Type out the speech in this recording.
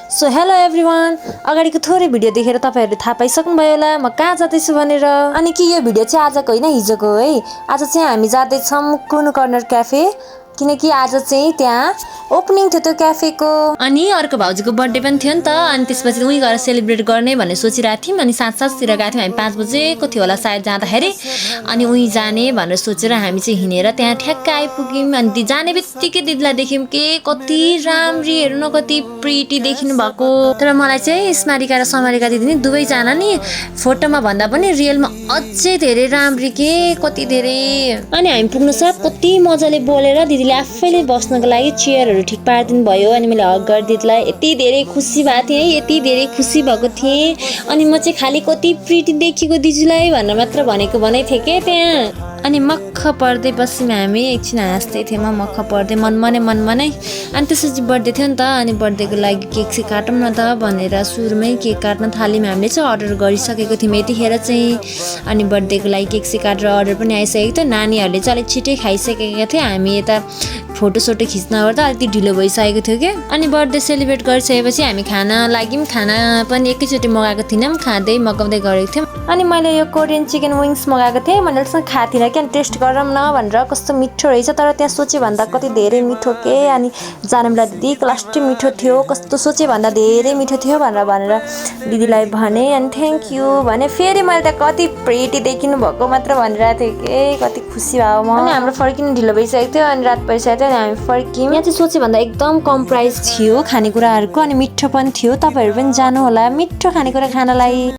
So hello everyone, अगाडिको थोरै video देखेर तपाईँहरूले थाहा पाइसक्नुभयो होला म कहाँ जाँदैछु भनेर। अनि कि यो भिडियो चाहिँ आजको होइन हिजोको हो है। आज चाहिँ हामी जाँदैछौँ कुन कर्नर क्याफे, किनकि आज चाहिँ त्यहाँ ओपनिङ थियो त्यो क्याफेको। अनि अर्को भाउजूको बर्थडे पनि थियो नि त, अनि त्यसपछि उहीँ गएर सेलिब्रेट गर्ने भन्ने सोचिरहेको थियौँ। अनि साँझतिर गएको थियौँ हामी, 5 बजेको थियो होला सायद जाँदाखेरि। अनि उहीँ जाने भनेर सोचेर हामी चाहिँ हिँडेर त्यहाँ ठ्याक्क आइपुग्यौँ। अनि जाने बित्तिकै दिदीलाई देख्यौँ के कति राम्री, हेर्नु न कति प्रिटी देखिनु भएको। तर मलाई चाहिँ स्मारिका र समारिका दिदी नि दुवैजना नि फोटोमा भन्दा पनि रियलमा अझै धेरै राम्री के, कति धेरै। अनि हामी पुग्नु साथ कति मजाले बोलेर दिदीले आफैले बस्नको लागि चेयरहरू ठिक पारिदिनु भयो। अनि मैले हग गरेँ दिदीलाई, यति धेरै खुसी भएको थिएँ है, यति धेरै खुसी भएको थिएँ। अनि म चाहिँ खालि कति प्रिटी देखिएको दिदीलाई भनेर मात्र भनेको भनै थिएँ के त्यहाँ। अनि मक्ख पर्दै बस्यौँ हामी, एकछिन हाँस्दै थिएँ म मक्ख पर्दै मनमा नै। अनि त्यसपछि बर्थडे थियो नि त, अनि बर्थडेको लागि केक चाहिँ काटौँ न त भनेर सुरुमै केक काट्न थाल्यौँ। हामीले चाहिँ अर्डर गरिसकेको थियौँ यतिखेर चाहिँ। अनि बर्थडेको लागि केक चाहिँ काटेर अर्डर पनि आइसकेको थियो। नानीहरूले चाहिँ अलिक छिटै खाइसकेका थियो। हामी यता फोटोसोटो खिच्न ओर्दा अलिकति ढिलो भइसकेको थियो क्या। अनि बर्थडे सेलिब्रेट गरिसकेपछि हामी खाना लाग्यौँ। खाना पनि एकैचोटि मगाएको थिइनँ, खाँदै मगाउँदै गरेको थियौँ। अनि मैले यो कोरियन चिकन विङ्स मगाएको थिएँ। मैले अहिलेसम्म खाएको थिइनँ क्या, टेस्ट गरौँ न भनेर। कस्तो मिठो रहेछ, तर त्यहाँ सोचे भन्दा कति धेरै मिठो के। अनि जानेमला दिदी लास्टै मिठो थियो, कस्तो सोचे भन्दा धेरै मिठो थियो भनेर दिदीलाई भने। अनि थ्याङ्क यू भने। फेरि मैले त्यहाँ कति प्रिटी देखिनु भएको मात्र भनिरहेको थिएँ के, कति खुसी भयो म। अनि हाम्रो फर्किनु ढिलो भइसकेको थियो, अनि रात परिसकेको थियो। अनि हामी फर्क्यौँ। यहाँ चाहिँ सोचे भन्दा एकदम कम प्राइस थियो खानेकुराहरूको, अनि मिठो पनि थियो। तपाईँहरू पनि जानु होला मिठो खानेकुरा खानलाई।